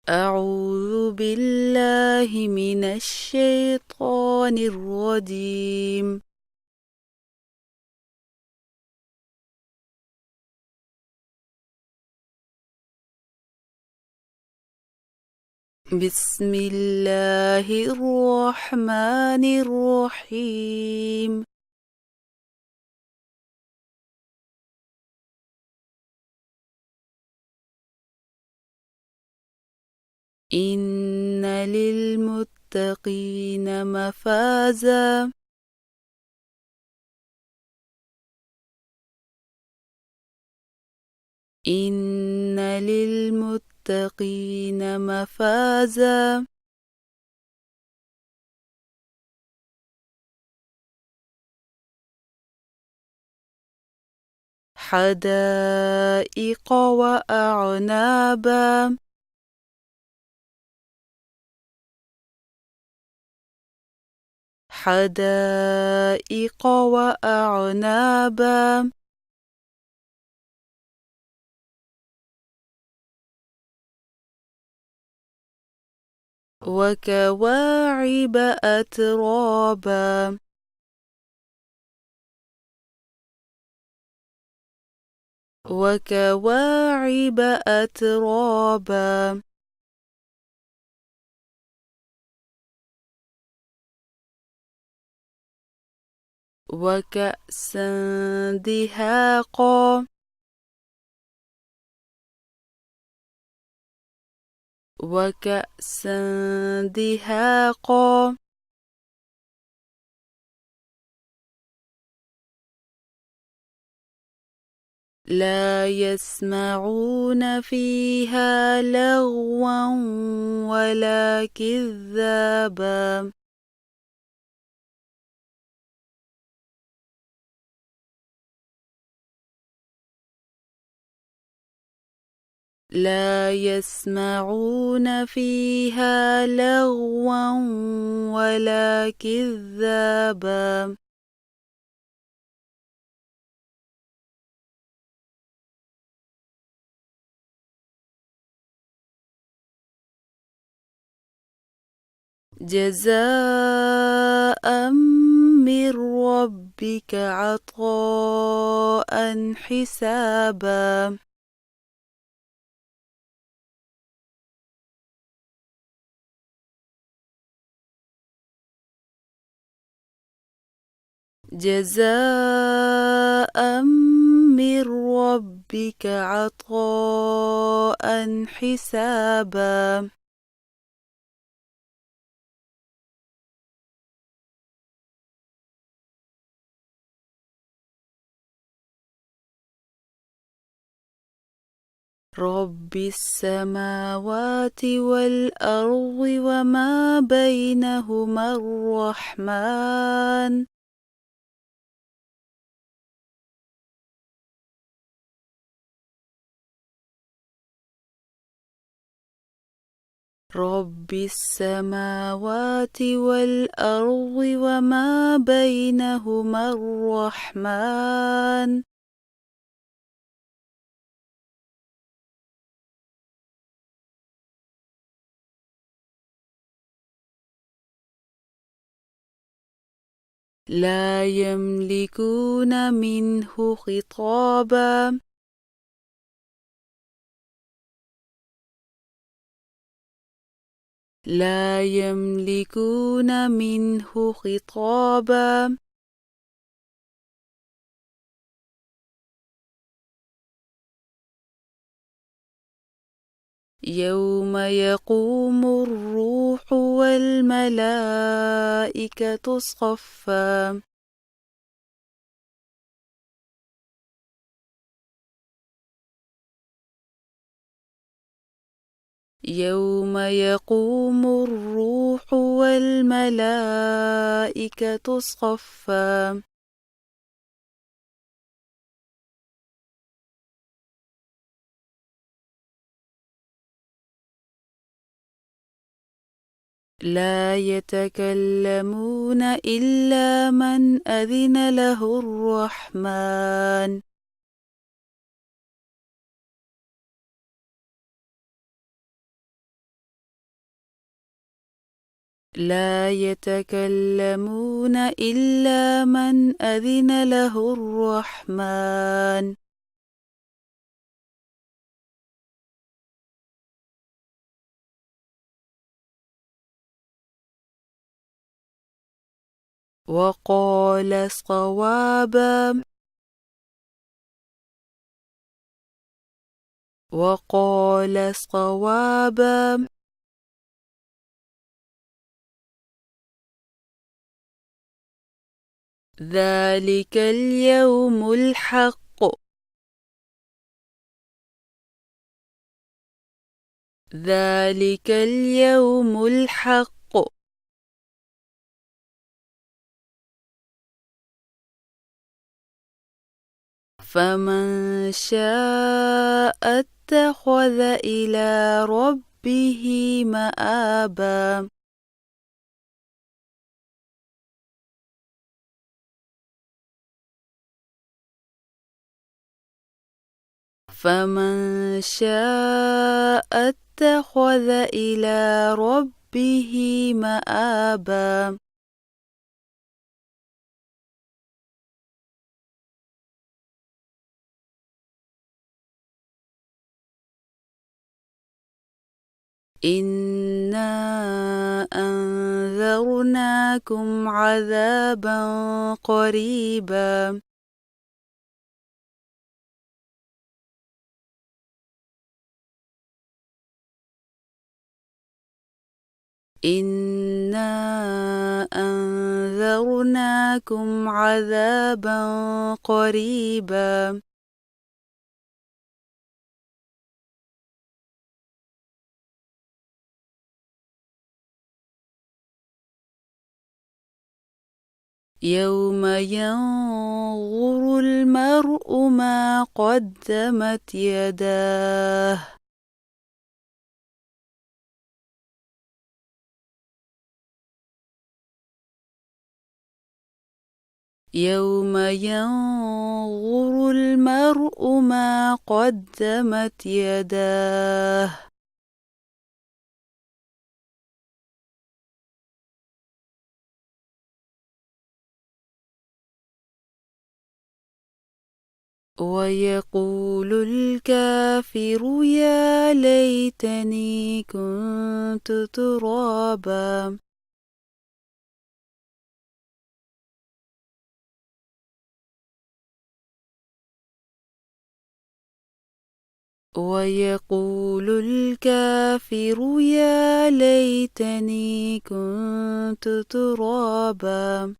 أعوذ بالله من الشيطان الرجيم. بسم الله الرحمن الرحيم. إن للمتقين مفازا. إن للمتقين مفازا. حدائق وأعنابا. حدائق وأعنابا. وكواعب أترابا. وكواعب أترابا. وكأسا دهاقا. وكأسا دهاقا. لا يسمعون فيها لغوا ولا كذابا. لا يسمعون فيها لغوا ولا كذابا. جزاء من ربك عطاء حسابا. جزاء من ربك عطاء حسابا. رب السماوات والأرض وما بينهما الرحمن. رب السماوات والأرض وما بينهما الرحمن. لا يملكون منه خطابا. لا يملكون منه خطابا. يوم يقوم الروح والملائكة صفا. يوم يقوم الروح والملائكة صفا. لا يتكلمون إلا من أذن له الرحمن. لا يتكلمون إلا من أذن له الرحمن وقال صوابا وقال صوابا ذلك اليوم الحق ذلك اليوم الحق فمن شاء اتخذ إلى ربه مآبا فمن شاء اتخذ إلى ربه مآبا إنا أنذرناكم عذابا قريبا إنا أنذرناكم عذابا قريبا يوم ينظر المرء ما قدمت يداه يوم ينظر المرء ما قدمت يداه ويقول الكافر يا ليتني كنت ترابا ويقول الكافر يا ليتني كنت ترابا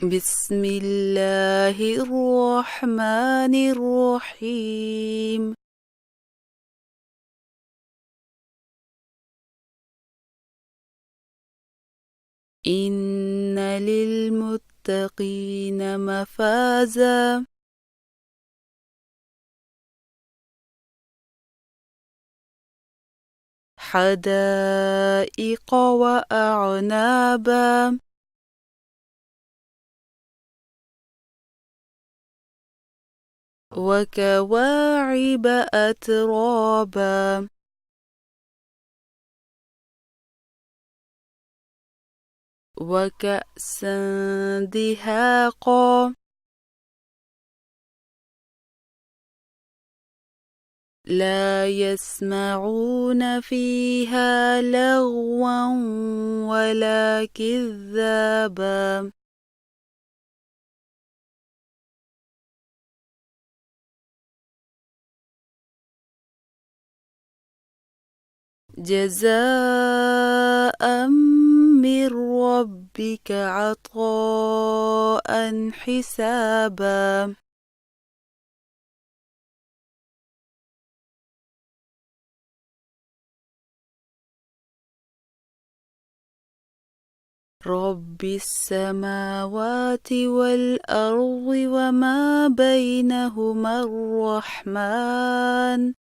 بسم الله الرحمن الرحيم إن للمتقين مفازا حدائق وأعنابا وكواعب أترابا وكأسا دهاقا لا يسمعون فيها لغوا ولا كذابا جزاء من ربك عطاء حسابا رب السماوات والأرض وما بينهما الرحمن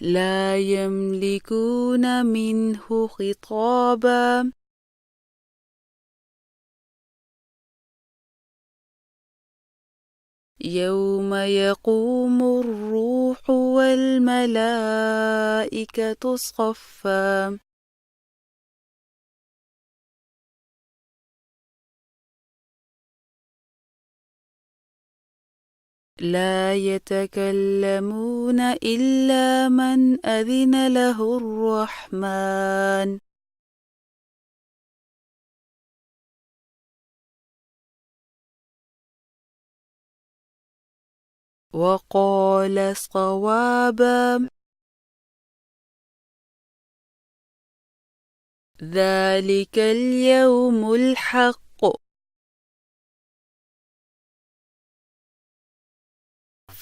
لا يملكون منه خطابا يوم يقوم الروح والملائكة صفا لا يتكلمون إلا من أذن له الرحمن وقال صوابا ذلك اليوم الحق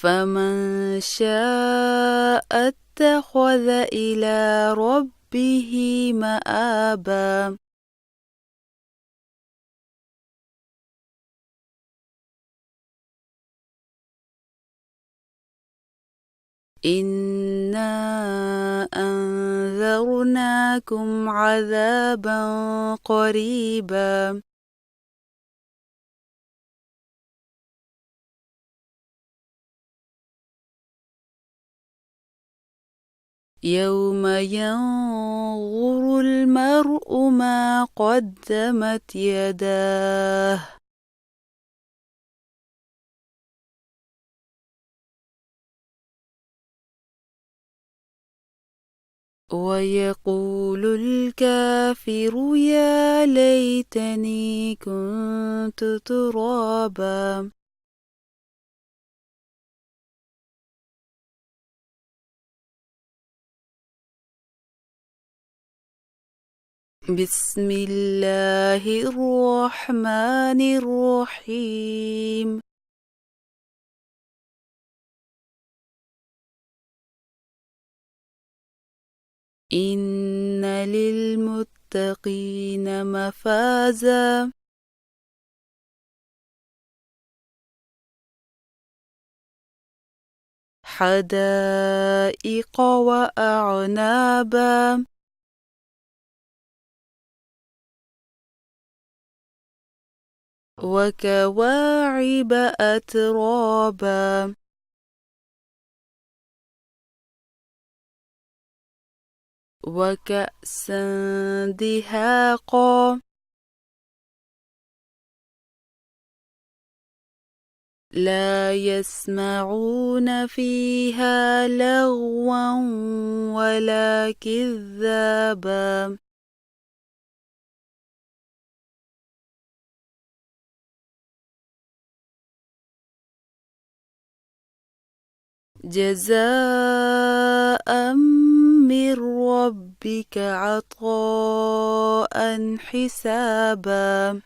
فمن شاء اتخذ إلى ربه مآبا إنا أنذرناكم عذابا قريبا يوم ينظر المرء ما قدمت يداه ويقول الكافر يا ليتني كنت ترابا بسم الله الرحمن الرحيم إن للمتقين مفازا حدائق وأعنابا وكواعب أترابا وكأسا دهاقا لا يسمعون فيها لغوا ولا كذابا جزاء من ربك عطاء حسابا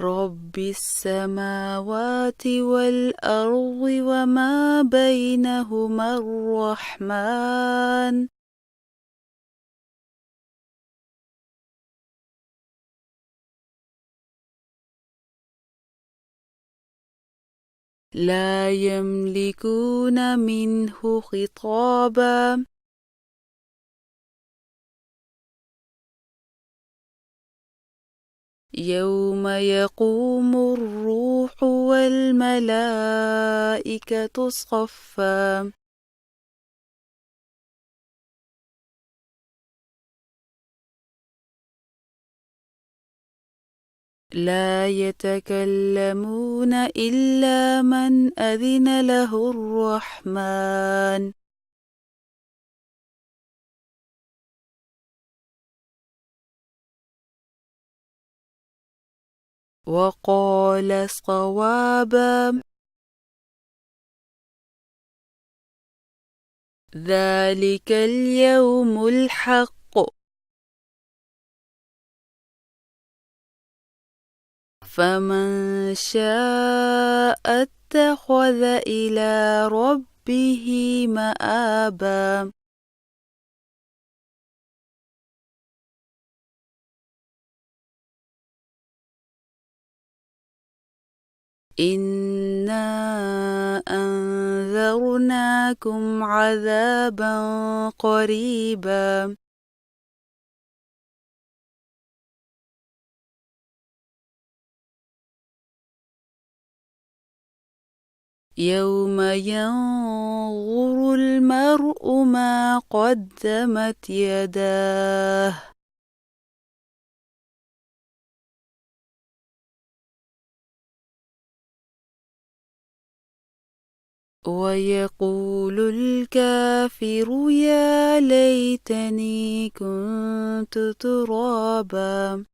رب السماوات والأرض وما بينهما الرحمن لا يملكون منه خطابا يوم يقوم الروح والملائكة صفا لا يتكلمون إلا من أذن له الرحمن وقال صوابا ذلك اليوم الحق فمن شاء اتخذ إلى ربه مآبا إنا أنذرناكم عذابا قريبا يوم ينظر المرء ما قدمت يداه ويقول الكافر يا ليتني كنت ترابا